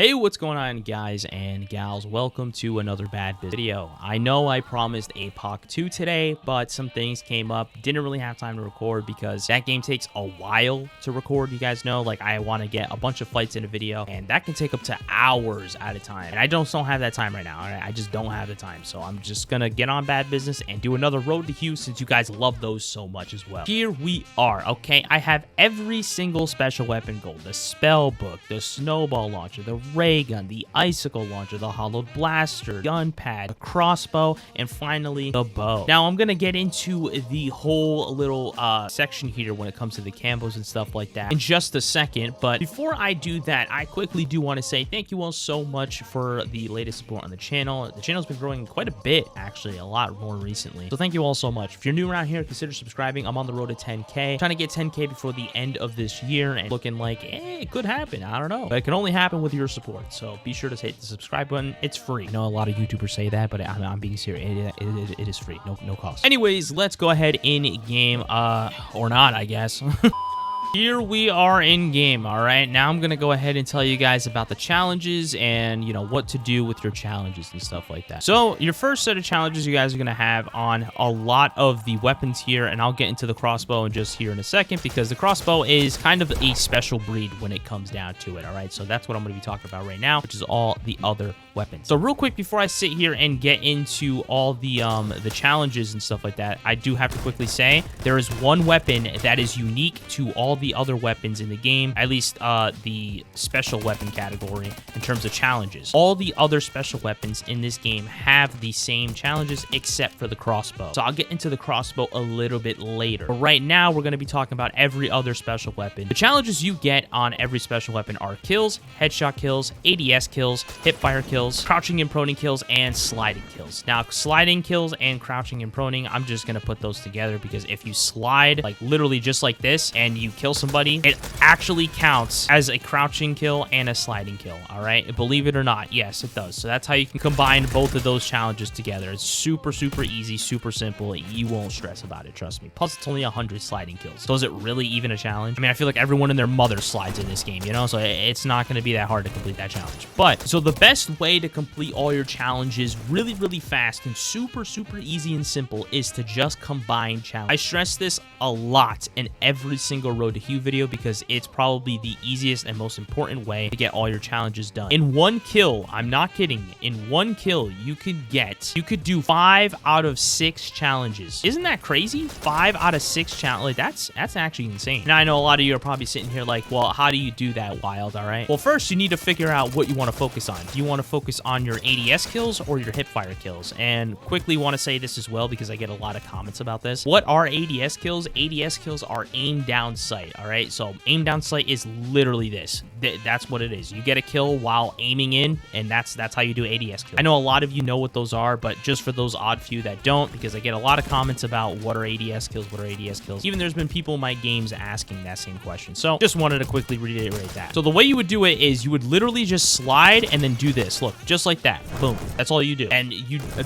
Hey, what's going on, guys and gals? Welcome to another bad video. I know I promised a POC 2 today, but some things came up. Didn't really have time to record because that game takes a while to record. You guys know, like, I want to get a bunch of fights in a video, and that can take up to hours at a time. And I don't have that time right now. I just don't have the time. So I'm just gonna get on bad business and do another Road to Hue since you guys love those so much as well. Here we are, okay? I have every single special weapon gold: the spell book, the snowball launcher, the ray gun, the icicle launcher, the hollowed blaster, gun pad, the crossbow, and finally the bow. Now I'm gonna get into the whole little section here when it comes to the cambos and stuff like that in just a second, but before I do that, I quickly do want to say thank you all so much for the latest support on the channel. The channel's been growing quite a bit, actually, a lot more recently, so thank you all so much. If you're new around here, consider subscribing. I'm on the road to 10k, trying to get 10k before the end of this year, and looking like it could happen. I don't know, but it can only happen with your support. So be sure to hit the subscribe button. It's free. I know a lot of YouTubers say that, but I'm being serious. It is free. No cost. Anyways, let's go ahead in game, or not, I guess. Here we are in game. All right, now I'm gonna go ahead and tell you guys about the challenges and, you know, what to do with your challenges and stuff like that. So your first set of challenges you guys are gonna have on a lot of the weapons here, and I'll get into the crossbow in just here in a second, because the crossbow is kind of a special breed when it comes down to it. All right, so that's what I'm gonna be talking about right now, which is all the other weapons. So real quick, before I sit here and get into all the challenges and stuff like that, I do have to quickly say there is one weapon that is unique to all the other weapons in the game, at least the special weapon category in terms of challenges. All the other special weapons in this game have the same challenges except for the crossbow. So I'll get into the crossbow a little bit later. But right now, we're going to be talking about every other special weapon. The challenges you get on every special weapon are kills, headshot kills, ADS kills, hipfire kills, crouching and proning kills, and sliding kills. Now, sliding kills and crouching and proning, I'm just going to put those together, because if you slide, like literally just like this, and you kill somebody, it actually counts as a crouching kill and a sliding kill. All right, believe it or not, yes, it does. So that's how you can combine both of those challenges together. It's super easy, super simple. You won't stress about it, trust me. Plus, it's only 100 sliding kills. So is it really even a challenge? I mean, I feel like everyone and their mother slides in this game, you know, so it's not going to be that hard to complete that challenge. But so the best way to complete all your challenges really fast and super easy and simple is to just combine challenges. I stress this a lot in every single Road to Hue video, because it's probably the easiest and most important way to get all your challenges done. In one kill, I'm not kidding, in one kill, you could do 5 out of 6 challenges. Isn't that crazy? 5 out of 6 challenges. That's actually insane. Now, I know a lot of you are probably sitting here like, well, how do you do that, Wild? All right. Well, first, you need to figure out what you want to focus on. Do you want to focus on your ADS kills or your hipfire kills? And quickly want to say this as well, because I get a lot of comments about this. What are ADS kills? ADS kills are aim down sight. All right. So aim down sight is literally this. That's what it is. You get a kill while aiming in, and that's how you do ADS kills. I know a lot of you know what those are, but just for those odd few that don't, because I get a lot of comments about what are ADS kills, what are ADS kills. Even there's been people in my games asking that same question. So just wanted to quickly reiterate that. So the way you would do it is you would literally just slide and then do this. Look, just like that. Boom. That's all you do. And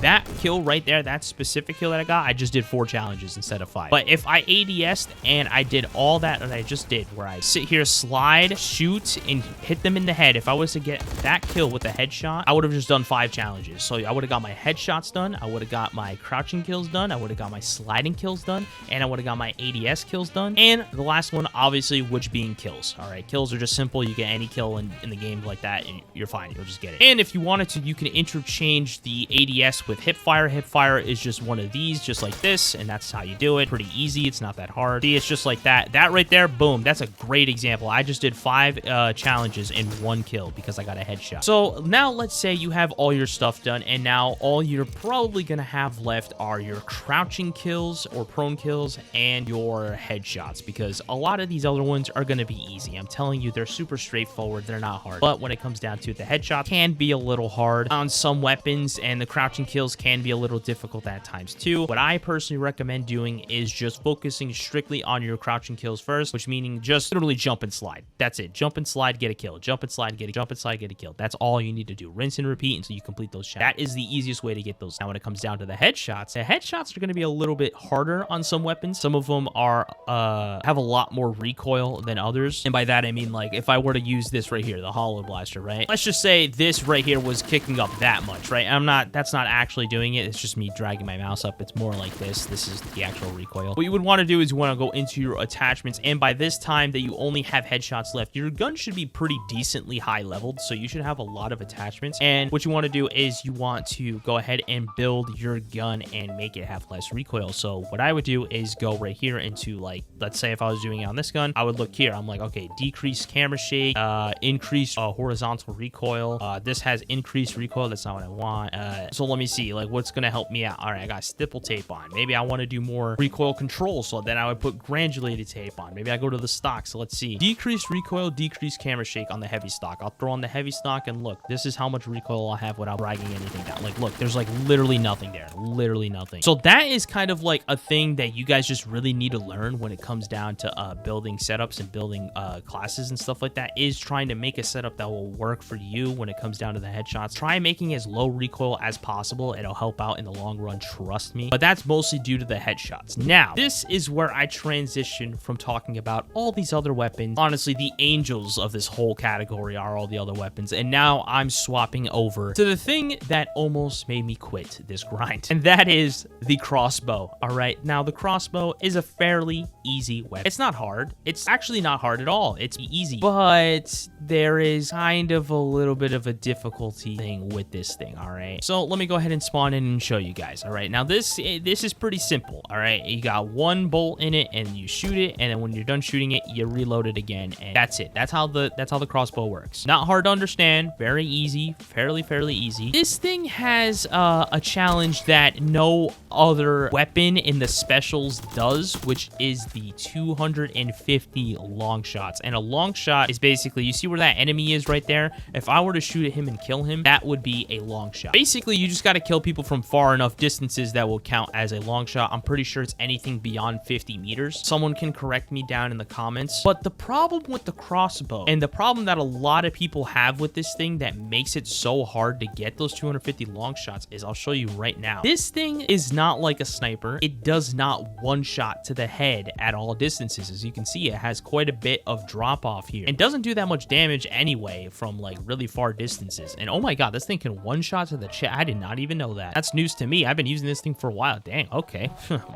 that kill right there, that specific kill that I got, I just did 4 challenges instead of 5. But if I ADS'd and I did all that I just did, where I sit here, slide, shoot, and hit them in the head, if I was to get that kill with a headshot, I would have just done 5 challenges. So I would have got my headshots done, I would have got my crouching kills done, I would have got my sliding kills done, and I would have got my ADS kills done. And the last one, obviously, which being kills. All right, kills are just simple. You get any kill in the game like that, and you're fine. You'll just get it. And if you wanted to, you can interchange the ADS with hipfire. Hipfire is just one of these, just like this, and that's how you do it. Pretty easy. It's not that hard. See, it's just like that. That right there, boom. That's a great example. I just did 5 challenges in 1 kill because I got a headshot. So now let's say you have all your stuff done, and now all you're probably gonna have left are your crouching kills or prone kills and your headshots, because a lot of these other ones are gonna be easy. I'm telling you, they're super straightforward. They're not hard. But when it comes down to it, the headshot can be a little hard on some weapons, and the crouching kills can be a little difficult at times too. What I personally recommend doing is just focusing strictly on your crouching kills first, those, which meaning just literally jump and slide. That's it. Jump and slide, get a kill. Jump and slide, jump and slide, get a kill. That's all you need to do. Rinse and repeat until you complete those shots. That is the easiest way to get those. Now, when it comes down to the headshots are going to be a little bit harder on some weapons. Some of them are have a lot more recoil than others. And by that, I mean, like, if I were to use this right here, the hollow blaster, right? Let's just say this right here was kicking up that much, right? That's not actually doing it. It's just me dragging my mouse up. It's more like this. This is the actual recoil. What you would want to do is you want to go into your attachments. And by this time that you only have headshots left, your gun should be pretty decently high leveled. So you should have a lot of attachments. And what you want to do is you want to go ahead and build your gun and make it have less recoil. So what I would do is go right here into, like, let's say if I was doing it on this gun, I would look here. I'm like, okay, decrease camera shake, increase horizontal recoil. This has increased recoil. That's not what I want. So let me see, like, what's going to help me out. All right, I got stipple tape on. Maybe I want to do more recoil control. So then I would put granulated tape on. Maybe I go to the stock. So let's see. Decreased recoil, decreased camera shake on the heavy stock. I'll throw on the heavy stock and look, this is how much recoil I'll have without dragging anything down. Like, look, there's like literally nothing there. Literally nothing. So that is kind of like a thing that you guys just really need to learn when it comes down to building setups and building classes and stuff like that, is trying to make a setup that will work for you when it comes down to the headshots. Try making as low recoil as possible. It'll help out in the long run, trust me. But that's mostly due to the headshots. Now, this is where I transition from talking about all these other weapons. Honestly, the angels of this whole category are all the other weapons. And now I'm swapping over to the thing that almost made me quit this grind. And that is the crossbow. All right. Now, the crossbow is a fairly easy weapon. It's not hard. It's actually not hard at all. It's easy. But there is kind of a little bit of a difficulty thing with this thing. All right. So let me go ahead and spawn in and show you guys. All right. Now, this is pretty simple. All right. You got one bolt in it and you shoot it. And then when you're done shooting it, you reload it again. And that's it. That's how the crossbow works. Not hard to understand. Very easy. Fairly easy. This thing has a challenge that no other weapon in the specials does, which is the 250 long shots. And a long shot is basically, you see where that enemy is right there? If I were to shoot at him and kill him, that would be a long shot. Basically, you just got to kill people from far enough distances that will count as a long shot. I'm pretty sure it's anything beyond 50 meters. Someone can correct me down in the comments. But the problem with the crossbow, and the problem that a lot of people have with this thing that makes it so hard to get those 250 long shots, is I'll show you right now. This thing is not like a sniper. It does not one shot to the head at all distances. As you can see, it has quite a bit of drop off here and doesn't do that much damage anyway from like really far distances. And oh my god, this thing can one shot to the chest. I did not even know that. That's news to me. I've been using this thing for a while. Dang, okay.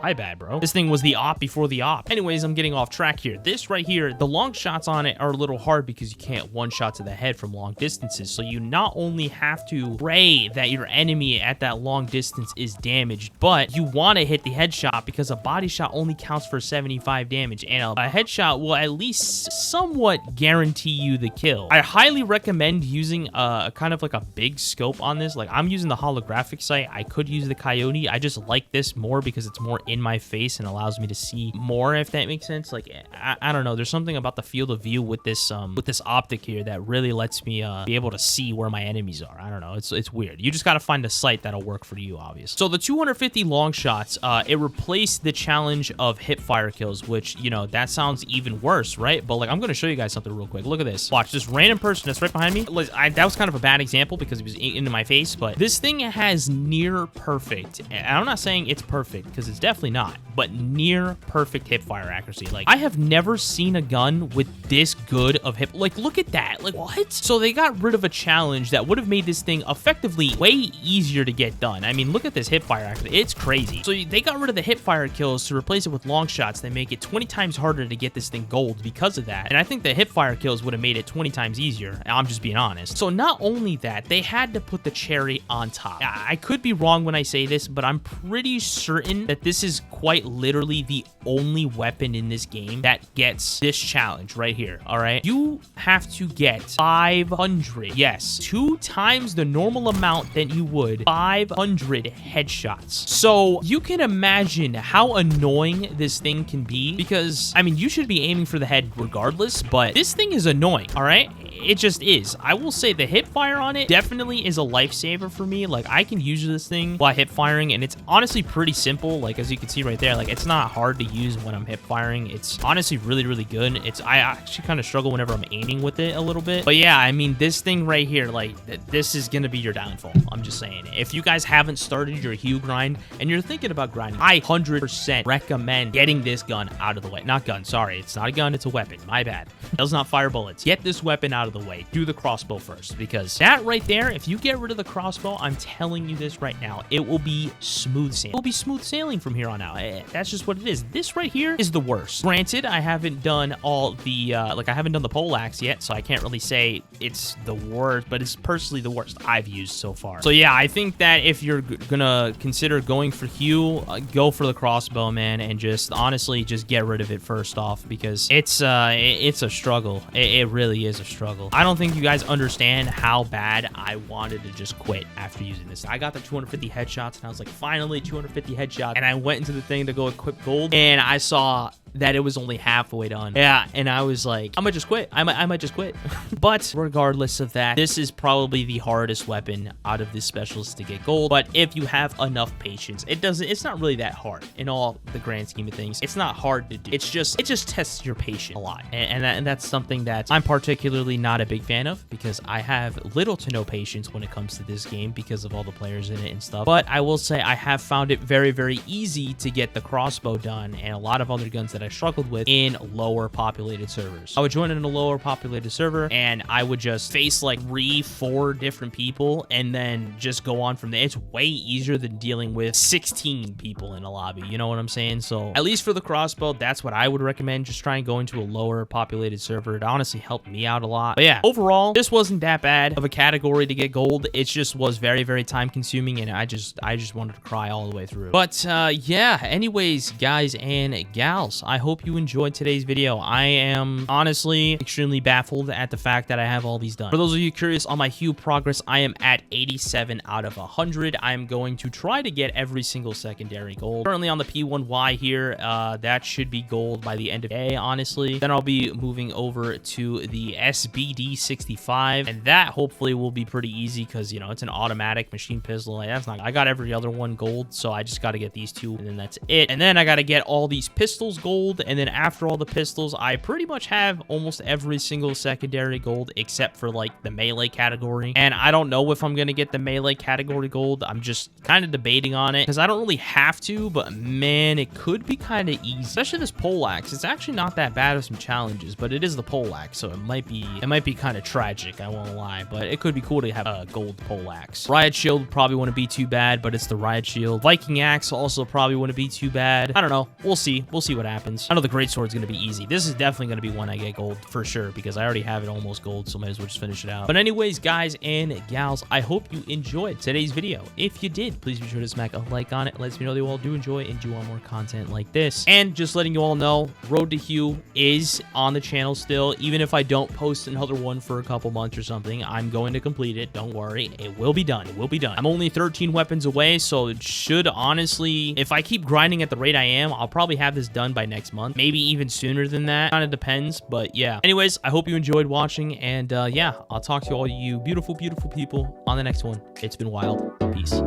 My bad, bro. This thing was the op before the op. Anyways, I'm getting off track here. This right here, the long shots on it are a little hard because you can't one shot to the head from long distances. So you not only have to pray that your enemy at that long distance is damaged, but you want to hit the headshot because a body shot only counts for 75 damage, and a headshot will at least somewhat guarantee you the kill. I highly recommend using a kind of like a big scope on this. Like, I'm using the holographic sight. I could use the Coyote. I just like this more because it's more in my face and allows me to see more, if that makes sense. Like, I don't know. There's something about the field of view with this optic here that really lets me be able to see where my enemies are. I don't know. It's weird. You just got to find a sight that'll work for you, obviously. So the 250 long shots, it replaced the challenge of hip fire kills, which, you know, that sounds even worse, right? But like, I'm going to show you guys something real quick. Look at this. Watch this random person that's right behind me. That was kind of a bad example because he was into my face, but this thing has near perfect. And I'm not saying it's perfect because it's definitely not, but near perfect hip fire accuracy. Like, I have never seen a gun with this good of hip. Like, look at that. Like, what? So they got rid of a challenge that would have made this thing effectively way easier to get done. I mean, look at this hip fire accuracy. It's crazy. So they got rid of the hip fire kills to replace it with long shots. They make it 20 times harder to get this thing gold because of that. And I think the hip fire kills would have made it 20 times easier. I'm just being honest. So not only that, they had to put the cherry on top. I could be wrong when I say this, but I'm pretty certain that this is quite literally the only weapon in this game that gets this challenge right here. All right. You have to get 500. Yes. 2 times the normal amount than you would 500 headshots. So you can imagine how annoying this thing can be because, I mean, you should be aiming for the head regardless, but this thing is annoying. All right. It just is. I will say the hip fire on it definitely is a lifesaver for me. Like, I can use this thing while hip firing, and it's honestly pretty simple. Like, as you can see right there, like, it's not hard to use when I'm hip firing. It's honestly really, really good. I actually kind of struggle whenever I'm aiming with it a little bit. But yeah, I mean, this thing right here, like, this is going to be your downfall. I'm just saying. If you guys haven't started your Hue grind and you're thinking about grinding, I 100% recommend getting this gun out of the way. Not gun, sorry. It's not a gun, it's a weapon. My bad. It does not fire bullets. Get this weapon out of the way. Do the crossbow first, because that right there, if you get rid of the crossbow, I'm telling you this right now, it will be smooth sailing. It will be smooth sailing from here on out. That's just what it is. This right here is the worst. Granted, I haven't done all the, I haven't done the poleaxe yet, so I can't really say it's the worst, but it's personally the worst I've used so far. So yeah, I think that if you're gonna consider going for Hue, go for the crossbow, man, and just honestly just get rid of it first off, because it's a struggle. It really is a struggle. I don't think you guys understand how bad I wanted to just quit after using this. I got the 250 headshots, and I was like, finally 250 headshots, and I went into the thing to go equip gold, and I saw that it was only halfway done. Yeah, and I was like, I might just quit. I might just quit. But regardless of that, this is probably the hardest weapon out of this specialist to get gold. But if you have enough patience, it's not really that hard in all the grand scheme of things. It's not hard to do. It just tests your patience a lot. And that's something that I'm particularly not a big fan of, because I have little to no patience when it comes to this game because of all the players in it and stuff. But I will say I have found it very, very easy to get the crossbow done, and a lot of other guns that I struggled with in lower populated servers. I would join in a lower populated server, and I would just face like 3-4 different people and then just go on from there. It's way easier than dealing with 16 people in a lobby. You know what I'm saying? So at least for the crossbow, that's what I would recommend. Just try and go into a lower populated server. It honestly helped me out a lot. But yeah, overall, this wasn't that bad of a category to get gold. It just was very, very time consuming, and I just wanted to cry all the way through. But yeah, anyways, guys and gals, I hope you enjoyed today's video. I am honestly extremely baffled at the fact that I have all these done. For those of you curious on my Hue progress, I am at 87 out of 100. I am going to try to get every single secondary gold. Currently on the P1Y here, that should be gold by the end of the day, honestly. Then I'll be moving over to the SBD 65, and that hopefully will be pretty easy because, you know, it's an automatic machine pistol. Like, that's not, I got every other one gold, so I just got to get these two, and then that's it. And then I got to get all these pistols gold, and then after all the pistols, I pretty much have almost every single secondary gold except for like the melee category. And I don't know if I'm gonna get the melee category gold. I'm just kind of debating on it because I don't really have to, but man, it could be kind of easy. Especially this poleaxe. It's actually not that bad of some challenges, but it is the poleaxe, so it might be kind of tragic, I won't lie, but it could be cool to have a gold poleaxe. Riot shield probably wouldn't be too bad, but it's the riot shield. Viking axe also probably wouldn't be too bad. I don't know. We'll see what happens. I know the greatsword's gonna be easy. This is definitely gonna be one I get gold for sure, because I already have it almost gold, so might as well just finish it out. But anyways, guys and gals, I hope you enjoyed today's video. If you did, please be sure to smack a like on it. Lets me know that you all do enjoy and do want more content like this. And just letting you all know, Road to Hue is on the channel still. Even if I don't post another one for a couple months or something, I'm going to complete it. Don't worry, it will be done. It will be done. I'm only 13 weapons away, so it should honestly, if I keep grinding at the rate I am, I'll probably have this done by next month, maybe even sooner than that. Kind of depends, but yeah. Anyways, I hope you enjoyed watching, and yeah, I'll talk to all you beautiful, beautiful people on the next one. It's been wild. Peace.